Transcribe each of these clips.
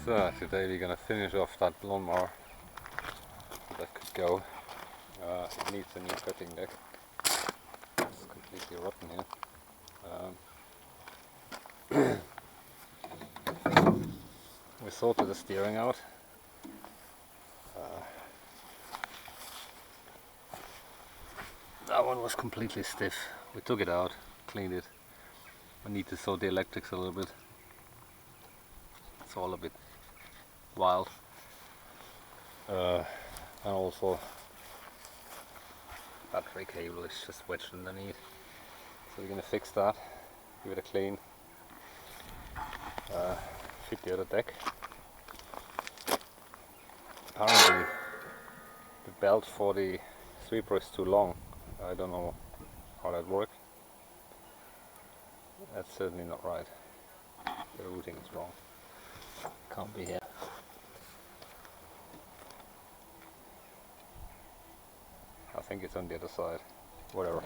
So today we're gonna finish off that lawnmower. That could go. It needs a new cutting deck. It's completely rotten here. We sorted the steering out. That one was completely stiff. We took it out, cleaned it. I need to sort the electrics a little bit. It's all a bit wild. And also battery cable is just wedged underneath. So we're going to fix that, give it a clean, fit the other deck. Apparently the belt for the sweeper is too long. I don't know how that works. That's certainly not right. The routing is wrong. Can't be here. I think it's on the other side. Whatever.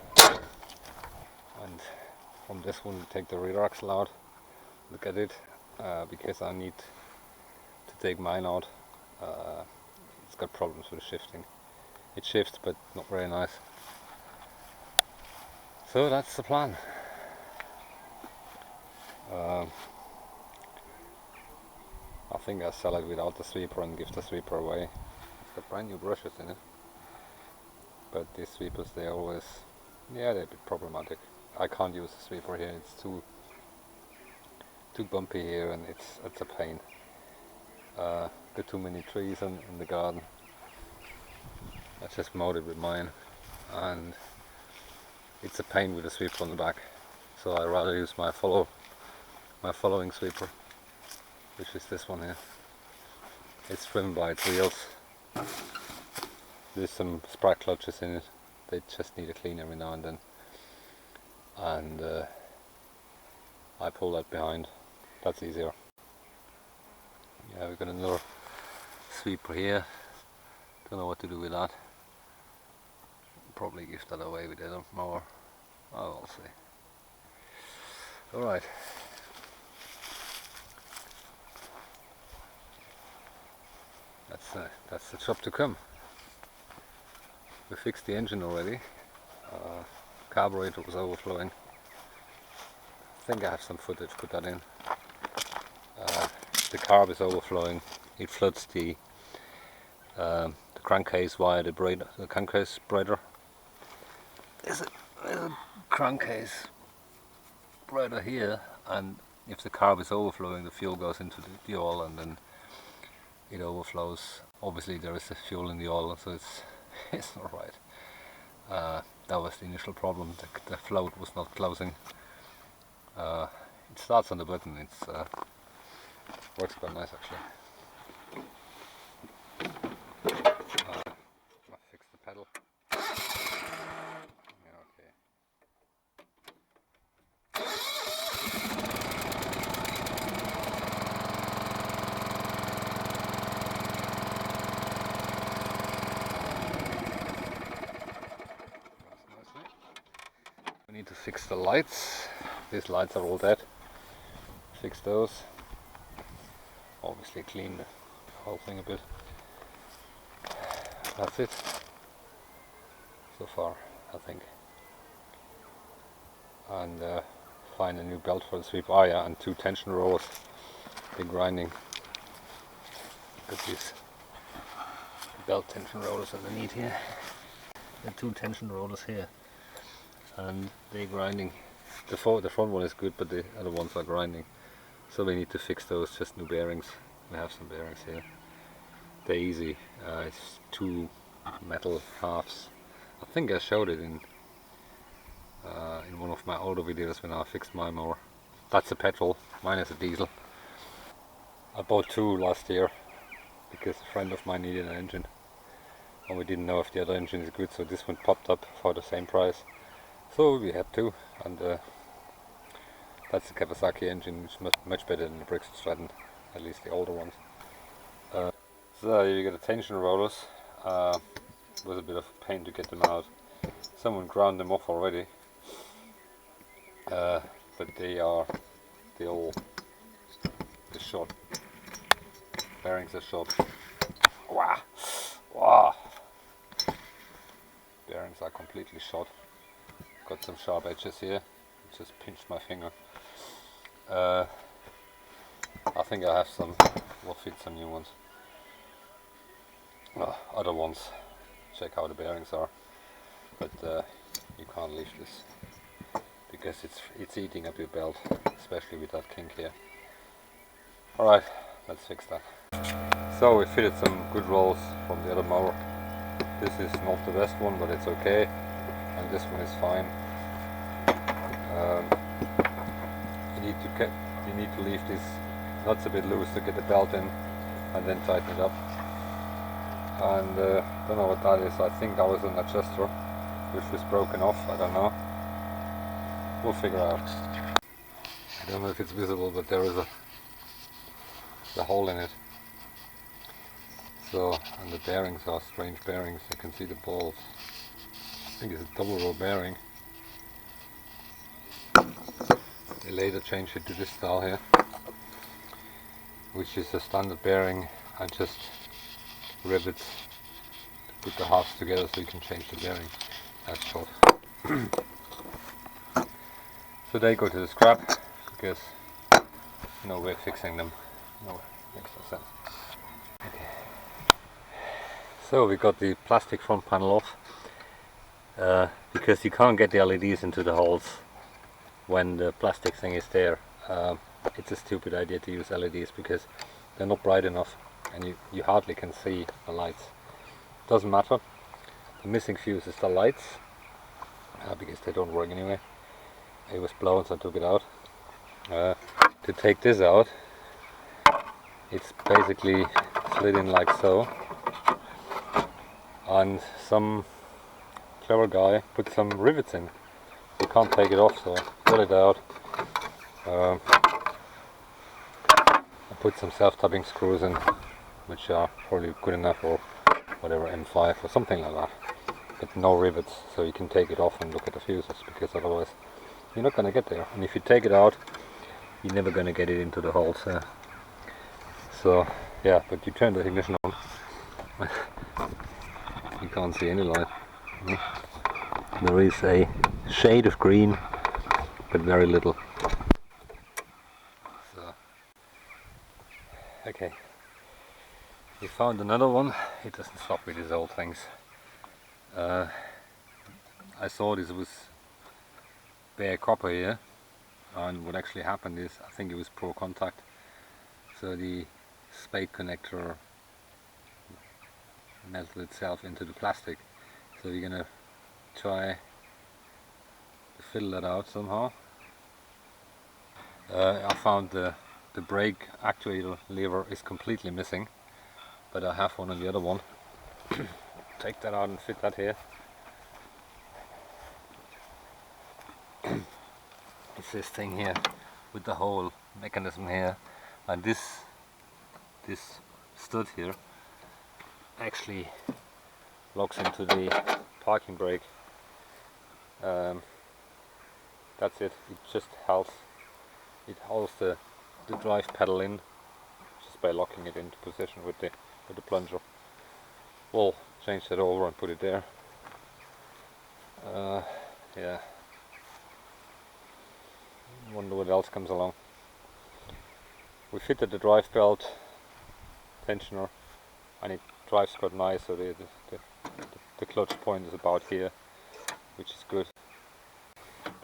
And from this one we take the rear axle out. Look at it, because I need to take mine out. It's got problems with shifting. It shifts, but not very nice. So that's the plan. I think I'll sell it without the sweeper and give the sweeper away. It's got brand new brushes in it. But these sweepers, they always, they're a bit problematic. I can't use the sweeper here, it's too bumpy here and it's a pain. Got too many trees in the garden. I just mowed it with mine and it's a pain with the sweeper on the back. So I rather use my following sweeper, which is this one here. It's driven by its wheels. There's some sprout clutches in it. They just need a clean every now and then. And I pull that behind. That's easier. Yeah, we've got another sweeper here. Don't know what to do with that. Probably give that away with the other mower. Oh, we'll see. Alright. That's the job to come. We fixed the engine already. Carburetor was overflowing. I think I have some footage, put that in. The carb is overflowing. It floods the crankcase via the crankcase breather. There's a crankcase breather here, and if the carb is overflowing, the fuel goes into the oil and then it overflows. Obviously there is the fuel in the oil, so it's not right. That was the initial problem. The float was not closing. It starts on the button. It's works quite nice actually. I fixed the pedal. Yeah, okay. We need to fix the lights. These lights are all dead. Fix those. Obviously clean the whole thing a bit. That's it. So far, I think. And find a new belt for the sweeper. Oh yeah, and 2 tension rollers. Big grinding. Got these belt tension rollers underneath here. The 2 tension rollers here. And they're grinding. The front one is good, but the other ones are grinding. So we need to fix those, just new bearings. We have some bearings here. They're easy. It's 2 metal halves. I think I showed it in one of my older videos when I fixed my mower. That's a petrol, mine is a diesel. I bought 2 last year because a friend of mine needed an engine. And we didn't know if the other engine is good, so this one popped up for the same price. So we had 2, and that's the Kawasaki engine, which is much better than the Briggs Stratton, at least the older ones. So you get the tension rollers. It was a bit of a pain to get them out. Someone ground them off already, but they're short Bearings are short. Wow. Wow. Bearings are completely short. Got some sharp edges here. Just pinched my finger. I think I have some. We'll fit some new ones. Other ones. Check how the bearings are. But you can't leave this because it's eating up your belt, especially with that kink here. Alright, let's fix that. So we fitted some good rolls from the other mower. This is not the best one, but it's okay, and this one is fine. You need to leave these nuts a bit loose to get the belt in, and then tighten it up. And don't know what that is. I think that was an adjuster which was broken off. I don't know. We'll figure out. I don't know if it's visible, but there is a hole in it. So, and the bearings are strange bearings. You can see the balls. I think it's a double row bearing. They later changed it to this style here, which is a standard bearing and just rivets to put the halves together so you can change the bearing. That's short. So they go to the scrap because no way fixing them. No, makes no sense. Okay. So we got the plastic front panel off because you can't get the LEDs into the holes when the plastic thing is there. It's a stupid idea to use LEDs because they're not bright enough and you hardly can see the lights. Doesn't matter. The missing fuse is the lights because they don't work anyway. It was blown, so I took it out. To take this out, it's basically slid in like so, and some clever guy put some rivets in. You can't take it off, so I got it out. I put some self-tapping screws in, which are probably good enough, or whatever, M5 or something like that. But no rivets, so you can take it off and look at the fuses, because otherwise you're not going to get there. And if you take it out, you're never going to get it into the holes. So yeah, but you turn the ignition on, you can't see any light. There is a shade of green, but very little. So, okay, we found another one. It doesn't stop with these old things. I saw this was bare copper here, and what actually happened is, I think it was poor contact, so the spade connector melted itself into the plastic. So we're gonna try to fill that out somehow. I found the brake actuator lever is completely missing, but I have one on the other one. Take that out and fit that here. It's this thing here with the whole mechanism here, and this stud here actually locks into the parking brake. That's it. It just holds the drive pedal in just by locking it into position with the plunger. We'll change that over and put it there. Yeah. Wonder what else comes along. We fitted the drive belt tensioner, and it drives quite nice, so the clutch point is about here, which is good.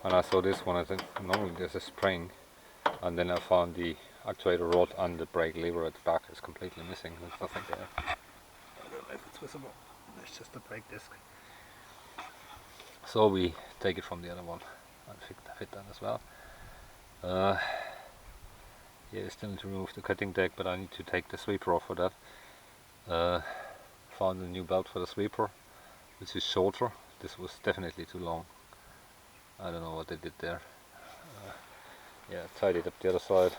And I saw this one, I think normally there's a spring, and then I found the actuator rod and the brake lever at the back is completely missing. There's nothing there. I don't know if it's visible. There's just a brake disc. So we take it from the other one and fit that as well. Yeah, I still need to remove the cutting deck, but I need to take the sweeper off for that. Found a new belt for the sweeper, which is shorter. This was definitely too long. I don't know what they did there. Yeah, tidied up the other side.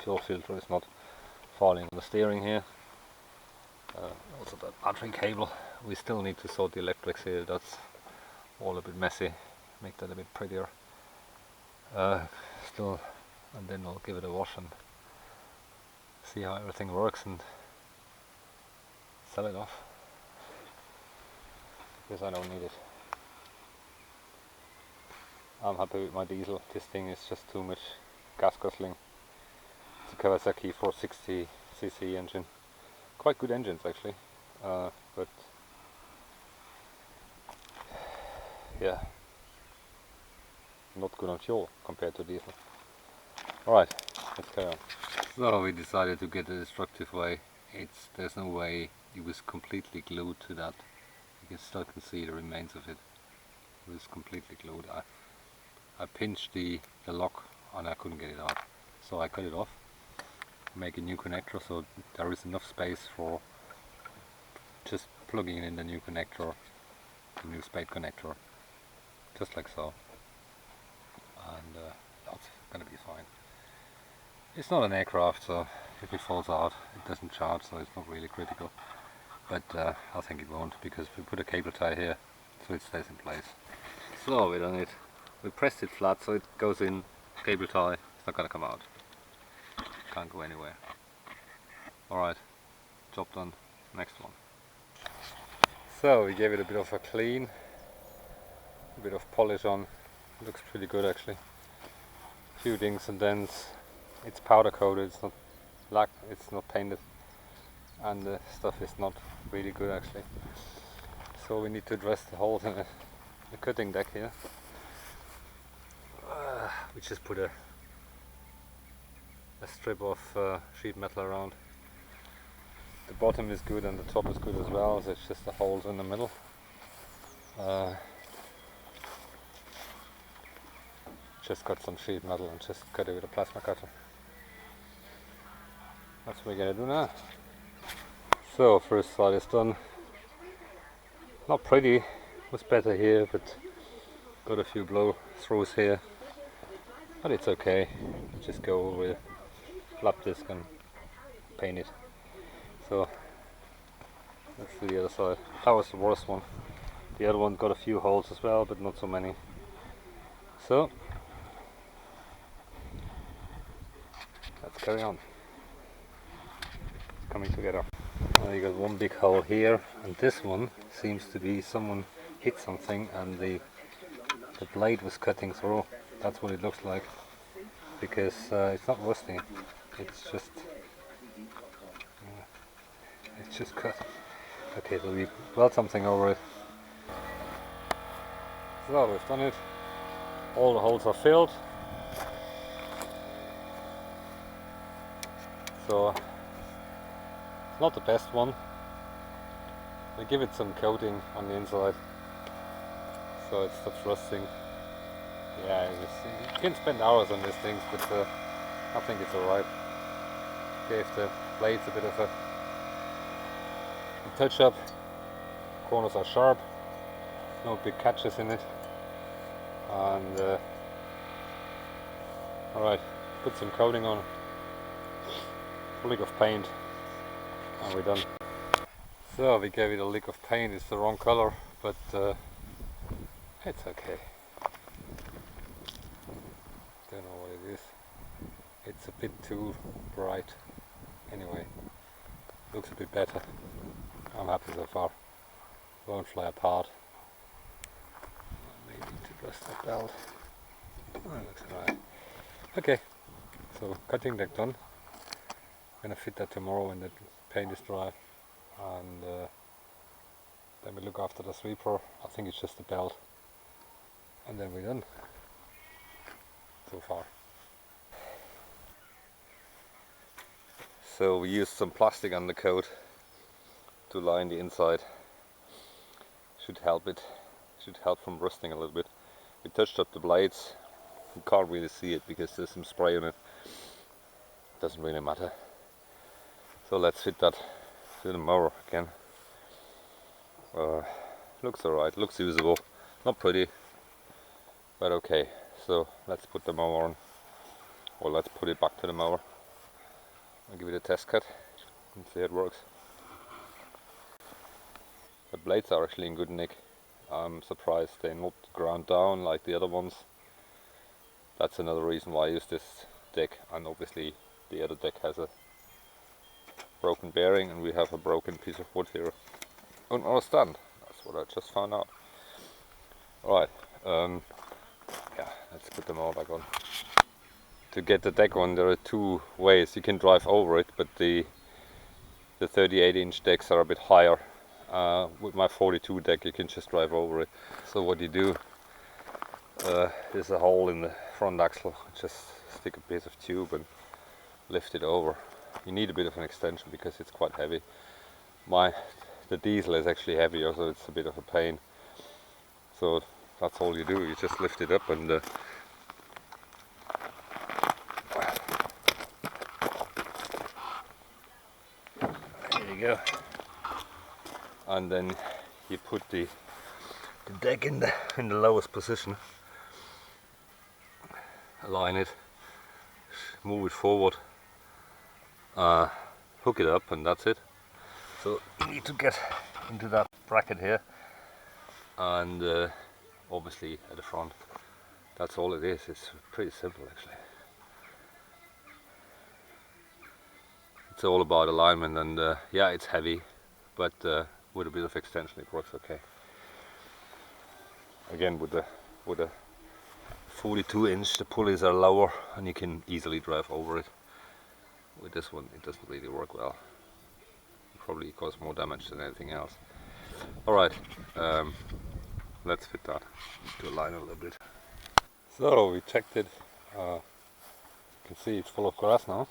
Fuel filter is not falling on the steering here. Also the battery cable. We still need to sort the electrics here. That's all a bit messy. Make that a bit prettier. Still and then I'll give it a wash and see how everything works and sell it off, because I don't need it. I'm happy with my diesel. This thing is just too much gas guzzling. It's a Kawasaki 460cc engine. Quite good engines actually, but yeah, not good on fuel compared to diesel. Alright, let's carry on. So we decided to get the destructive way. There's no way it was completely glued to that. You still can see the remains of it. It was completely glued. I pinched the lock and I couldn't get it out. So I cut it off, make a new connector so there is enough space for just plugging in the new connector, the new spade connector, just like so. And that's gonna be fine. It's not an aircraft, so if it falls out it doesn't charge, so it's not really critical. But I think it won't, because we put a cable tie here so it stays in place. So we done it. We pressed it flat so it goes in, cable tie, it's not gonna come out. Can't go anywhere. Alright, job done. Next one. So we gave it a bit of a clean, a bit of polish on. Looks pretty good actually. Few dings and dents. It's powder coated, it's not black, it's not painted, and the stuff is not really good actually. So we need to address the holes in the cutting deck here. We just put a strip of sheet metal around. The bottom is good and the top is good as well, so it's just the holes in the middle. Just got some sheet metal and just cut it with a plasma cutter. That's what we're gonna do now. So first side is done. Not pretty, was better here, but got a few blow throws here. But it's okay. Just go with flap disc and paint it. So let's do the other side. That was the worst one. The other one got a few holes as well, but not so many. So let's carry on. Coming together. You got one big hole here, and this one seems to be someone hit something and the blade was cutting through. That's what it looks like, because it's not rusting, it's just cut. Okay, so we weld something over it. So we've done it. All the holes are filled. So not the best one. We give it some coating on the inside so it stops rusting. Yeah, you can spend hours on these things, but I think it's alright. Gave the blades a bit of a touch up. Corners are sharp, no big catches in it. And alright, put some coating on, a lick of paint, and we're done. So we gave it a lick of paint. It's the wrong color, but it's okay. Don't know what it is. It's a bit too bright. Anyway, looks a bit better. I'm happy so far. Won't fly apart. Maybe to adjust that belt. Oh, it looks alright. Okay, so cutting deck done. I'm gonna fit that tomorrow when the paint is dry, and then we look after the sweeper. I think it's just the belt, and then we're done so far. So we used some plastic undercoat to line the inside. Should help it, should help from rusting a little bit. We touched up the blades. You can't really see it because there's some spray on it. Doesn't really matter. So let's fit that to the mower again. Looks alright, looks usable. Not pretty, but okay. So let's put the mower on, or let's put it back to the mower. I'll give it a test cut and see how it works. The blades are actually in good nick. I'm surprised they're not ground down like the other ones. That's another reason why I use this deck, and obviously the other deck has a broken bearing, and we have a broken piece of wood here on our stand. That's what I just found out. Alright, yeah, let's put them all back on. To get the deck on, there are two ways. You can drive over it, but the 38-inch decks are a bit higher. With my 42 deck, you can just drive over it. So what you do, there's a hole in the front axle. Just stick a piece of tube and lift it over. You need a bit of an extension because it's quite heavy. The diesel is actually heavier, so it's a bit of a pain. So that's all you do. You just lift it up and there you go. And then you put the deck in the lowest position. Align it, move it forward, hook it up, and that's it. So you need to get into that bracket here, and obviously at the front. That's all it is. It's pretty simple actually. It's all about alignment, and yeah, it's heavy, but with a bit of extension it works okay. Again, with the 42-inch, the pulleys are lower and you can easily drive over it. With this one, it doesn't really work well. It probably cause more damage than anything else. Alright, let's fit that to align a little bit. So we checked it. You can see it's full of grass now,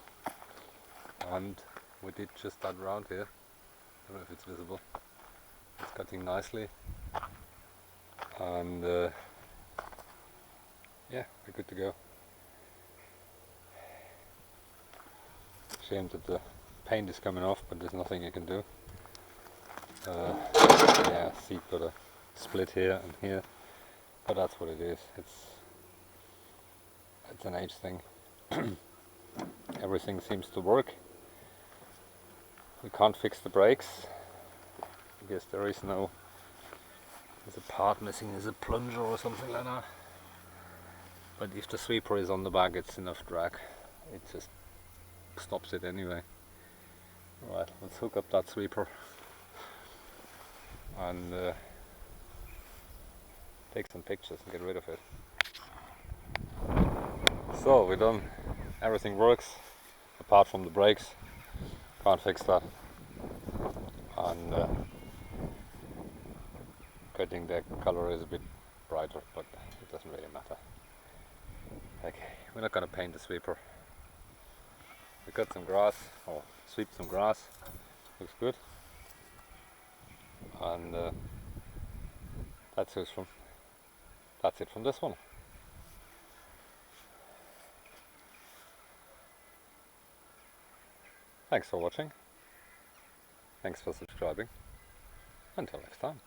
and we did just that round here. I don't know if it's visible. It's cutting nicely, and yeah, we're good to go. Shame that the paint is coming off, but there's nothing you can do. Yeah, seat got a split here and here, but that's what it is. It's an age thing. Everything seems to work. We can't fix the brakes because there's a part missing. There's a plunger or something like that. But if the sweeper is on the back, it's enough drag. It just stops it anyway. Alright, let's hook up that sweeper and take some pictures and get rid of it. So we're done. Everything works apart from the brakes. Can't fix that. And cutting the color is a bit brighter, but it doesn't really matter. Okay, we're not going to paint the sweeper. We cut some grass, or sweep some grass. Looks good. And that's it from this one. Thanks for watching. Thanks for subscribing. Until next time.